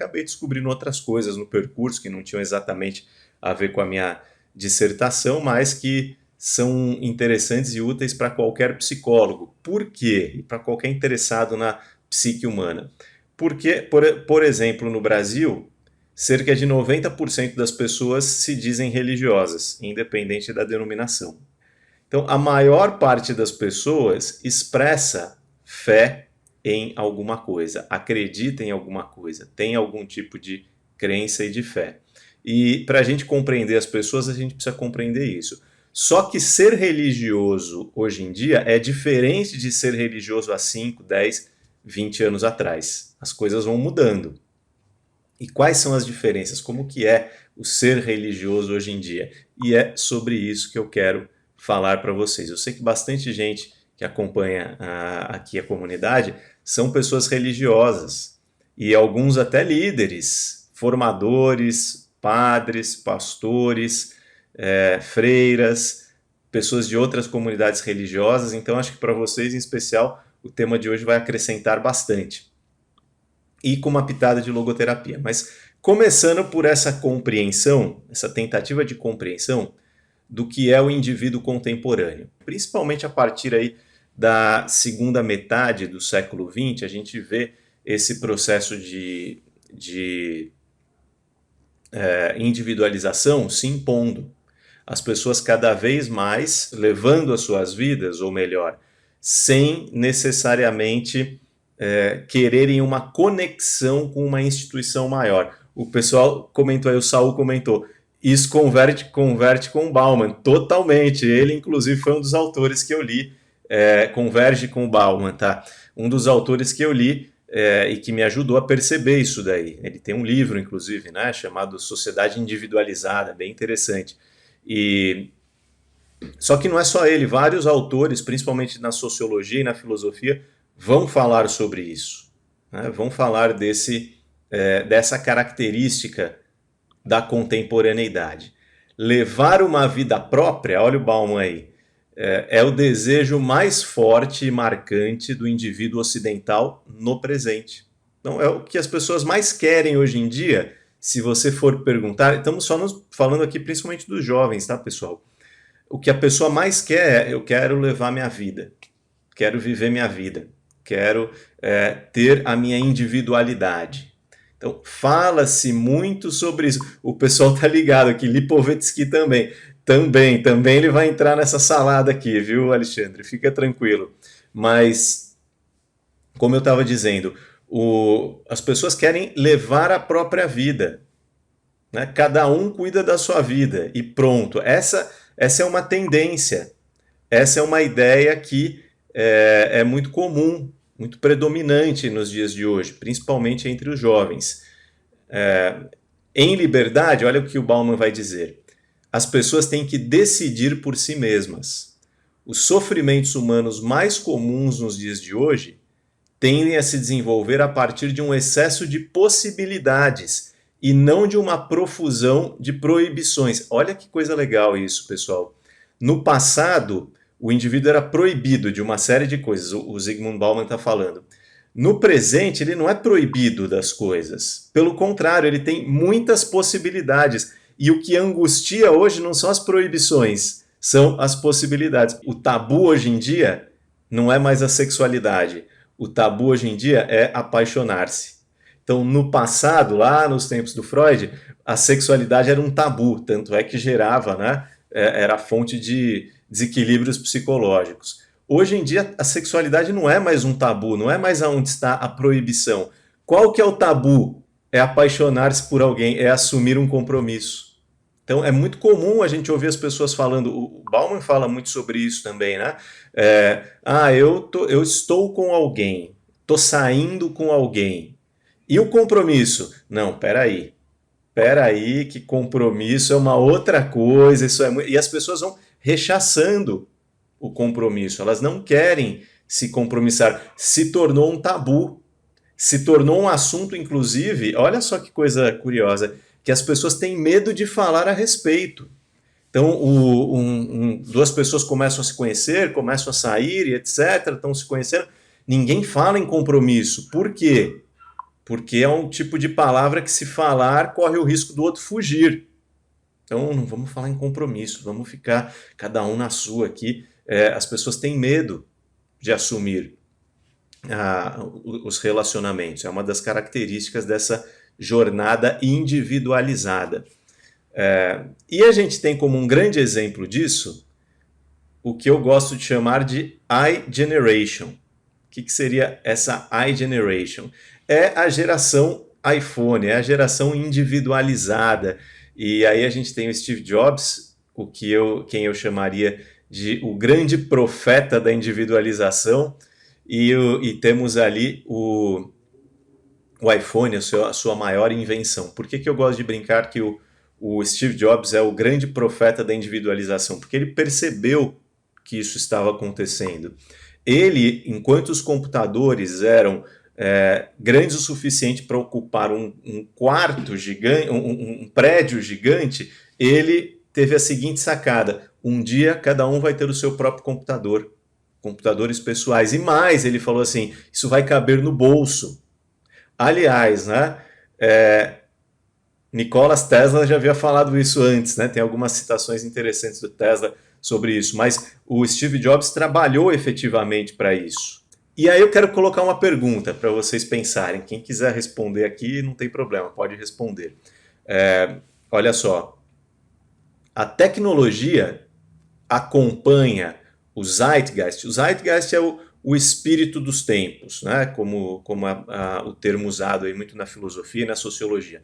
acabei descobrindo outras coisas no percurso que não tinham exatamente a ver com a minha dissertação, mas que são interessantes e úteis para qualquer psicólogo. Por quê? E para qualquer interessado na psique humana. Porque, por exemplo, no Brasil, cerca de 90% das pessoas se dizem religiosas, independente da denominação. Então, a maior parte das pessoas expressa fé em alguma coisa, acredita em alguma coisa, tem algum tipo de crença e de fé. E para a gente compreender as pessoas, a gente precisa compreender isso. Só que ser religioso hoje em dia é diferente de ser religioso há 5, 10, 20 anos atrás. As coisas vão mudando. E quais são as diferenças? Como que é o ser religioso hoje em dia? E é sobre isso que eu quero falar para vocês. Eu sei que bastante gente que acompanha aqui a comunidade são pessoas religiosas e alguns até líderes, formadores, padres, pastores, freiras, pessoas de outras comunidades religiosas. Então acho que para vocês em especial o tema de hoje vai acrescentar bastante. E com uma pitada de logoterapia. Mas começando por essa compreensão, essa tentativa de compreensão do que é o indivíduo contemporâneo. Principalmente a partir aí da segunda metade do século XX, a gente vê esse processo de individualização se impondo. As pessoas cada vez mais levando as suas vidas, ou melhor, sem necessariamente quererem uma conexão com uma instituição maior. O pessoal comentou aí, o Saul comentou, isso converte com Bauman, totalmente. Ele, inclusive, foi um dos autores que eu li, converge com o Bauman, tá? Um dos autores que eu li e que me ajudou a perceber isso daí. Ele tem um livro, inclusive, né, chamado Sociedade Individualizada, bem interessante. Só que não é só ele, vários autores, principalmente na sociologia e na filosofia, vão falar sobre isso, né? Vão falar dessa característica da contemporaneidade. Levar uma vida própria, olha o Bauman aí, é o desejo mais forte e marcante do indivíduo ocidental no presente. Então é o que as pessoas mais querem hoje em dia. Se você for perguntar, estamos só falando aqui principalmente dos jovens, tá, pessoal? O que a pessoa mais quer é: eu quero levar minha vida, quero viver minha vida, quero ter a minha individualidade. Então, fala-se muito sobre isso. O pessoal tá ligado aqui, Lipovetsky também. Também ele vai entrar nessa salada aqui, viu, Alexandre? Fica tranquilo. Mas, como eu estava dizendo, as pessoas querem levar a própria vida, né? Cada um cuida da sua vida e pronto. Essa é uma tendência. Essa é uma ideia que é muito comum, muito predominante nos dias de hoje, principalmente entre os jovens. Em liberdade, olha o que o Bauman vai dizer. As pessoas têm que decidir por si mesmas. Os sofrimentos humanos mais comuns nos dias de hoje tendem a se desenvolver a partir de um excesso de possibilidades e não de uma profusão de proibições. Olha que coisa legal isso, pessoal. No passado, o indivíduo era proibido de uma série de coisas, o Zygmunt Bauman está falando. No presente, ele não é proibido das coisas. Pelo contrário, ele tem muitas possibilidades. E o que angustia hoje não são as proibições, são as possibilidades. O tabu hoje em dia não é mais a sexualidade. O tabu hoje em dia é apaixonar-se. Então, no passado, lá nos tempos do Freud, a sexualidade era um tabu, tanto é que gerava, né, era fonte de desequilíbrios psicológicos. Hoje em dia, a sexualidade não é mais um tabu, não é mais onde está a proibição. Qual que é o tabu? É apaixonar-se por alguém, é assumir um compromisso. Então, é muito comum a gente ouvir as pessoas falando, o Bauman fala muito sobre isso também, né? Eu estou com alguém, estou saindo com alguém. E o compromisso? Não, peraí, que compromisso é uma outra coisa, e as pessoas vão rechaçando o compromisso, elas não querem se compromissar, se tornou um tabu, se tornou um assunto, inclusive, olha só que coisa curiosa, que as pessoas têm medo de falar a respeito. Então, duas pessoas começam a se conhecer, começam a sair e etc., estão se conhecendo, ninguém fala em compromisso. Por quê? porque é um tipo de palavra que, se falar, corre o risco do outro fugir. Então, não vamos falar em compromisso, vamos ficar cada um na sua aqui. As pessoas têm medo de assumir os relacionamentos. É uma das características dessa jornada individualizada. E a gente tem como um grande exemplo disso o que eu gosto de chamar de iGeneration. O que seria essa iGeneration? É a geração iPhone, é a geração individualizada. E aí a gente tem o Steve Jobs, quem eu chamaria de o grande profeta da individualização, e temos ali o iPhone, a sua maior invenção. Por que eu gosto de brincar que o Steve Jobs é o grande profeta da individualização? Porque ele percebeu que isso estava acontecendo. Ele, enquanto os computadores eram grandes o suficiente para ocupar um quarto gigante, um prédio gigante, ele teve a seguinte sacada: um dia cada um vai ter o seu próprio computador, computadores pessoais. E mais, ele falou assim, isso vai caber no bolso. Aliás, né, Nikola Tesla já havia falado isso antes, né? Tem algumas citações interessantes do Tesla sobre isso, mas o Steve Jobs trabalhou efetivamente para isso. E aí eu quero colocar uma pergunta para vocês pensarem. Quem quiser responder aqui, não tem problema, pode responder. Olha só, a tecnologia acompanha o Zeitgeist. O Zeitgeist é o espírito dos tempos, né? como o termo usado aí muito na filosofia e na sociologia.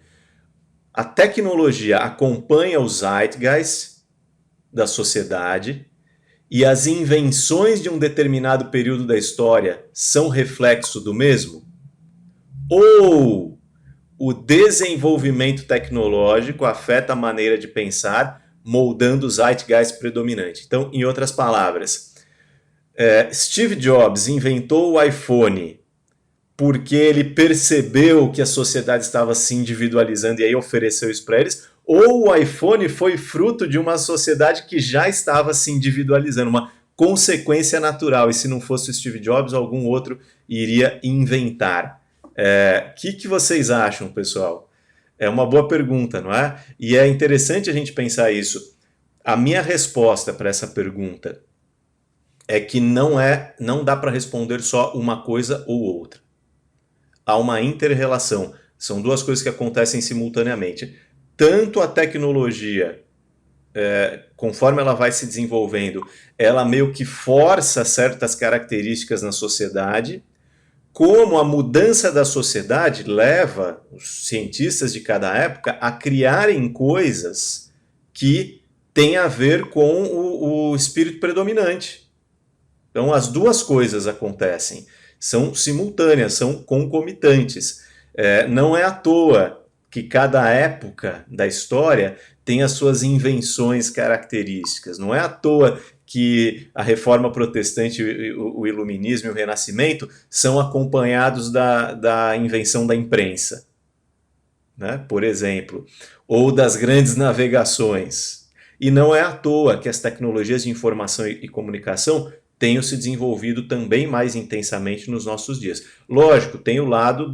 A tecnologia acompanha o Zeitgeist da sociedade, e as invenções de um determinado período da história são reflexo do mesmo? Ou o desenvolvimento tecnológico afeta a maneira de pensar, moldando o Zeitgeist predominante? Então, em outras palavras, Steve Jobs inventou o iPhone porque ele percebeu que a sociedade estava se individualizando e aí ofereceu isso para eles, ou o iPhone foi fruto de uma sociedade que já estava se individualizando, uma consequência natural, e se não fosse o Steve Jobs, algum outro iria inventar. Que vocês acham, pessoal? É uma boa pergunta, não é? E é interessante a gente pensar isso. A minha resposta para essa pergunta é que não dá para responder só uma coisa ou outra. Há uma inter-relação. São duas coisas que acontecem simultaneamente. Tanto a tecnologia, conforme ela vai se desenvolvendo, ela meio que força certas características na sociedade, como a mudança da sociedade leva os cientistas de cada época a criarem coisas que têm a ver com o espírito predominante. Então as duas coisas acontecem, são simultâneas, são concomitantes. Não é à toa que cada época da história tem as suas invenções características. Não é à toa que a Reforma Protestante, o Iluminismo e o Renascimento são acompanhados da invenção da imprensa, né? Por exemplo, ou das grandes navegações. E não é à toa que as tecnologias de informação e comunicação tenham se desenvolvido também mais intensamente nos nossos dias. Lógico, tem o lado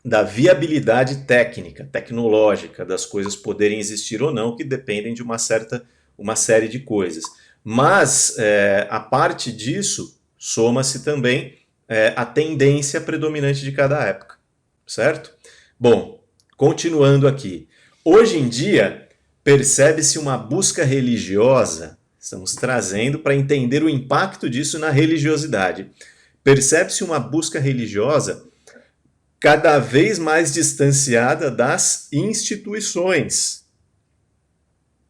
da viabilidade técnica, tecnológica, das coisas poderem existir ou não, que dependem de uma série de coisas. Mas, a parte disso, soma-se também a tendência predominante de cada época, certo? Bom, continuando aqui. Hoje em dia, percebe-se uma busca religiosa. Estamos trazendo para entender o impacto disso na religiosidade. Percebe-se uma busca religiosa cada vez mais distanciada das instituições.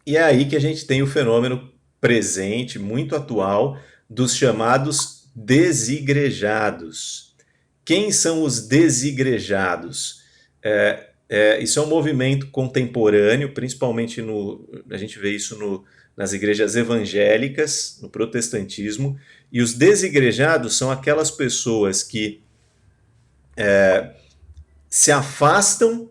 E é aí que a gente tem o fenômeno presente, muito atual, dos chamados desigrejados. Quem são os desigrejados? Isso é um movimento contemporâneo, principalmente a gente vê isso nas igrejas evangélicas, no protestantismo, e os desigrejados são aquelas pessoas que se afastam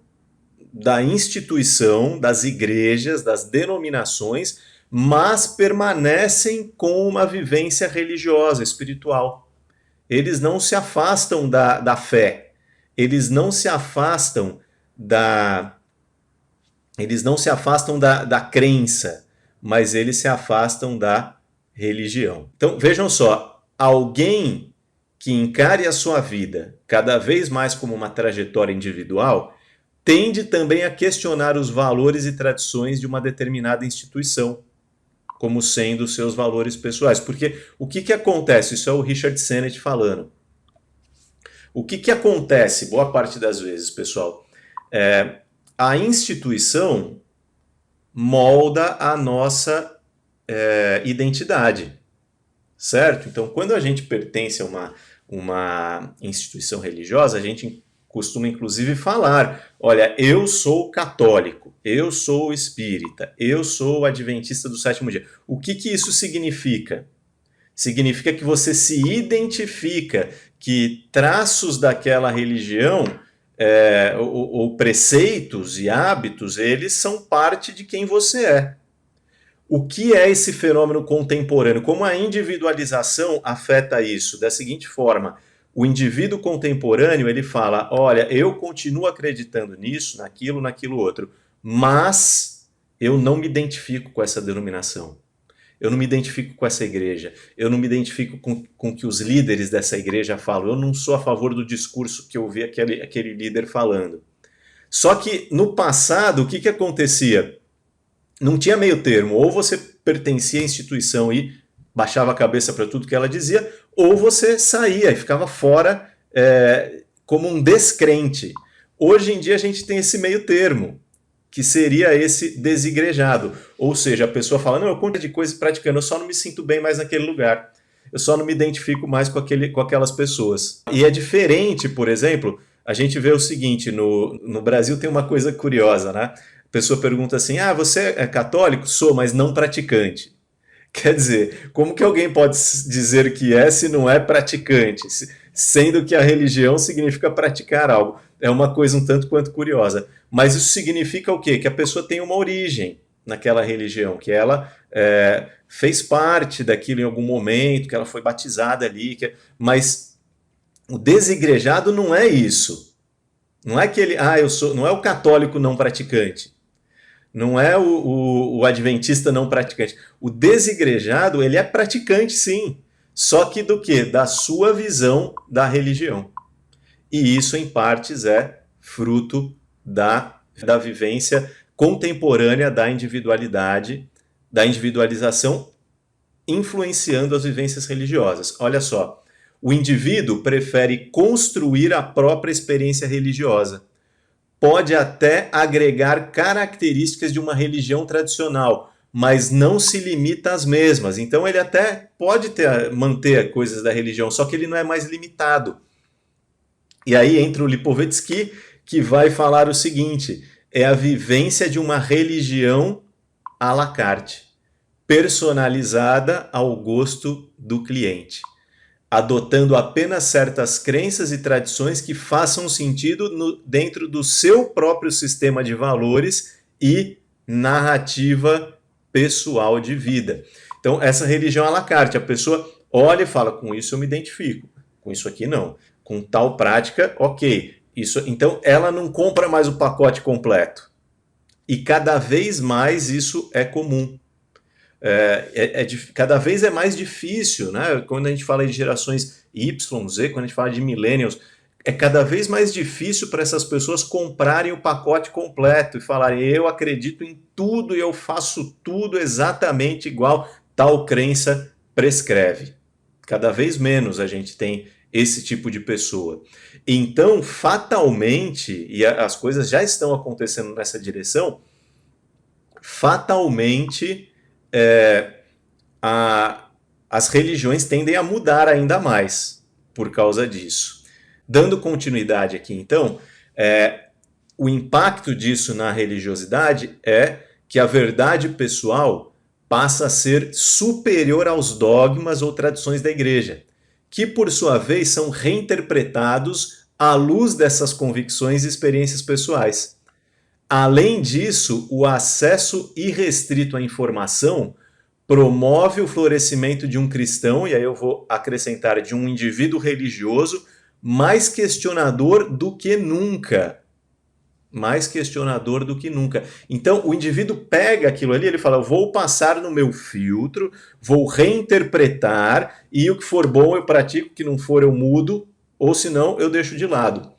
da instituição, das igrejas, das denominações, mas permanecem com uma vivência religiosa, espiritual. Eles não se afastam da fé, eles não se afastam da crença, mas eles se afastam da religião. Então, vejam só, alguém que encare a sua vida cada vez mais como uma trajetória individual tende também a questionar os valores e tradições de uma determinada instituição como sendo seus valores pessoais. Porque o que acontece? Isso é o Richard Sennett falando. O que acontece, boa parte das vezes, pessoal? A instituição molda a nossa identidade, certo? Então, quando a gente pertence a uma instituição religiosa, a gente costuma inclusive falar, olha, eu sou católico, eu sou espírita, eu sou adventista do sétimo dia. O que isso significa? Significa que você se identifica, que traços daquela religião ou preceitos e hábitos, eles são parte de quem você é. O que é esse fenômeno contemporâneo? Como a individualização afeta isso? Da seguinte forma, o indivíduo contemporâneo, ele fala, olha, eu continuo acreditando nisso, naquilo outro, mas eu não me identifico com essa denominação. Eu não me identifico com essa igreja. Eu não me identifico com o que os líderes dessa igreja falam. Eu não sou a favor do discurso que eu vi aquele líder falando. Só que no passado, o que acontecia? Não tinha meio termo. Ou você pertencia à instituição e baixava a cabeça para tudo que ela dizia, ou você saía e ficava fora como um descrente. Hoje em dia a gente tem esse meio termo, que seria esse desigrejado. Ou seja, a pessoa fala, não, eu conto de coisa praticando, eu só não me sinto bem mais naquele lugar. Eu só não me identifico mais com aquelas pessoas. E é diferente, por exemplo, a gente vê o seguinte, no Brasil tem uma coisa curiosa, né? A pessoa pergunta assim, você é católico? Sou, mas não praticante. Quer dizer, como que alguém pode dizer que é se não é praticante? Sendo que a religião significa praticar algo. É uma coisa um tanto quanto curiosa. Mas isso significa o quê? Que a pessoa tem uma origem naquela religião, que ela fez parte daquilo em algum momento, que ela foi batizada ali. Mas o desigrejado não é isso. Não é que ele, não é o católico não praticante. Não é o adventista não praticante. O desigrejado, ele é praticante, sim. Só que do quê? Da sua visão da religião. E isso, em partes, é fruto da vivência contemporânea da individualidade, da individualização, influenciando as vivências religiosas. Olha só, o indivíduo prefere construir a própria experiência religiosa. Pode até agregar características de uma religião tradicional, mas não se limita às mesmas. Então ele até pode manter coisas da religião, só que ele não é mais limitado. E aí entra o Lipovetsky, que vai falar o seguinte, é a vivência de uma religião à la carte, personalizada ao gosto do cliente, adotando apenas certas crenças e tradições que façam sentido dentro do seu próprio sistema de valores e narrativa pessoal de vida. Então, essa religião à la carte, a pessoa olha e fala, com isso eu me identifico, com isso aqui não, com tal prática, ok. Então, ela não compra mais o pacote completo. E cada vez mais isso é comum. Cada vez é mais difícil, né? Quando a gente fala de gerações Y, Z, quando a gente fala de millennials, é cada vez mais difícil para essas pessoas comprarem o pacote completo e falarem, eu acredito em tudo e eu faço tudo exatamente igual tal crença prescreve. Cada vez menos a gente tem esse tipo de pessoa. Então, fatalmente, e as coisas já estão acontecendo nessa direção, fatalmente as religiões tendem a mudar ainda mais por causa disso. Dando continuidade aqui, então, o impacto disso na religiosidade é que a verdade pessoal passa a ser superior aos dogmas ou tradições da igreja, que, por sua vez, são reinterpretados à luz dessas convicções e experiências pessoais. Além disso, o acesso irrestrito à informação promove o florescimento de um cristão, e aí eu vou acrescentar de um indivíduo religioso, mais questionador do que nunca. Mais questionador do que nunca. Então o indivíduo pega aquilo ali, ele fala, eu vou passar no meu filtro, vou reinterpretar, e o que for bom eu pratico, o que não for eu mudo, ou senão eu deixo de lado.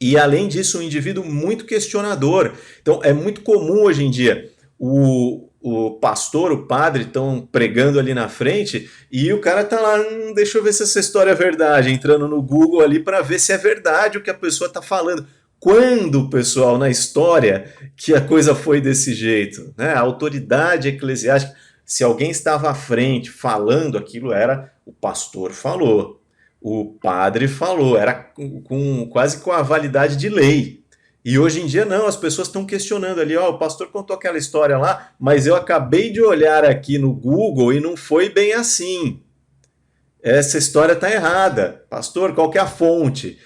E além disso, um indivíduo muito questionador. Então é muito comum hoje em dia o pastor, o padre estão pregando ali na frente e o cara tá lá, deixa eu ver se essa história é verdade, entrando no Google ali para ver se é verdade o que a pessoa tá falando. Quando, pessoal, na história que a coisa foi desse jeito? Né? A autoridade eclesiástica, se alguém estava à frente falando, aquilo era o pastor falou, o padre falou, era quase com a validade de lei. E hoje em dia não, as pessoas estão questionando ali, ó, o pastor contou aquela história lá, mas eu acabei de olhar aqui no Google e não foi bem assim. Essa história está errada. Pastor, qual que é a fonte?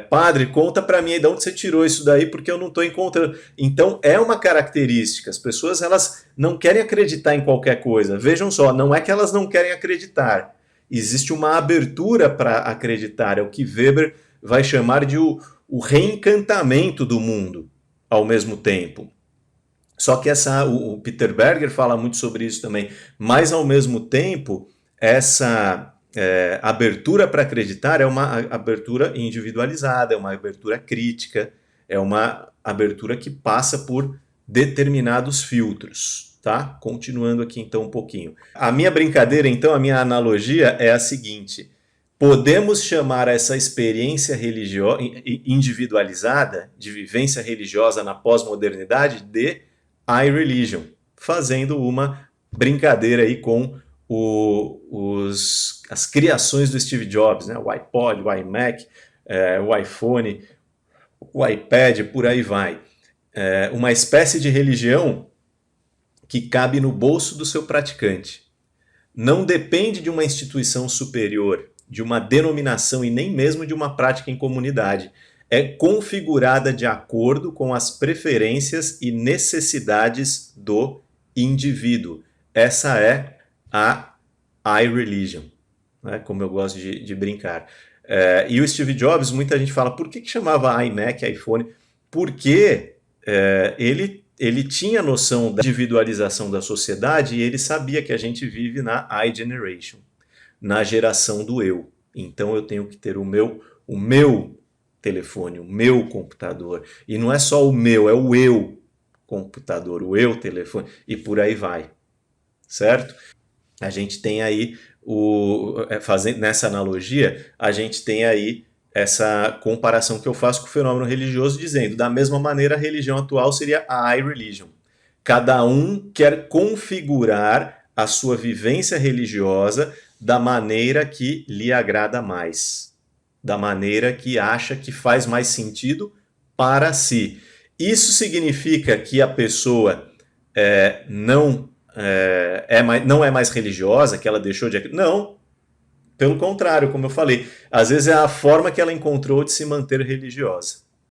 Padre, conta para mim aí de onde você tirou isso daí, porque eu não estou encontrando. Então é uma característica. As pessoas elas não querem acreditar em qualquer coisa. Vejam só, não é que elas não querem acreditar. Existe uma abertura para acreditar. É o que Weber vai chamar de o reencantamento do mundo ao mesmo tempo. Só que o Peter Berger fala muito sobre isso também. Mas ao mesmo tempo, essa abertura para acreditar é uma abertura individualizada, é uma abertura crítica, é uma abertura que passa por determinados filtros. Tá? Continuando aqui então um pouquinho. A minha brincadeira, então, a minha analogia é a seguinte: podemos chamar essa experiência individualizada, de vivência religiosa na pós-modernidade, de iReligion, fazendo uma brincadeira aí com as criações do Steve Jobs, né? O iPod, o iMac, o iPhone, o iPad, por aí vai. Uma espécie de religião que cabe no bolso do seu praticante. Não depende de uma instituição superior, de uma denominação e nem mesmo de uma prática em comunidade. É configurada de acordo com as preferências e necessidades do indivíduo. Essa é a iReligion, né? Como eu gosto de brincar. E o Steve Jobs, muita gente fala, por que chamava iMac, iPhone? Porque ele tinha noção da individualização da sociedade e ele sabia que a gente vive na iGeneration, na geração do eu. Então eu tenho que ter o meu telefone, o meu computador. E não é só o meu, é o eu computador, o eu telefone, e por aí vai. Certo? A gente tem aí, fazendo nessa analogia, a gente tem aí essa comparação que eu faço com o fenômeno religioso, dizendo, da mesma maneira, a religião atual seria a iReligion. Cada um quer configurar a sua vivência religiosa da maneira que lhe agrada mais, da maneira que acha que faz mais sentido para si. Isso significa que a pessoa não é mais religiosa, que ela deixou de... Não. Pelo contrário, como eu falei, às vezes é a forma que ela encontrou de se manter religiosa.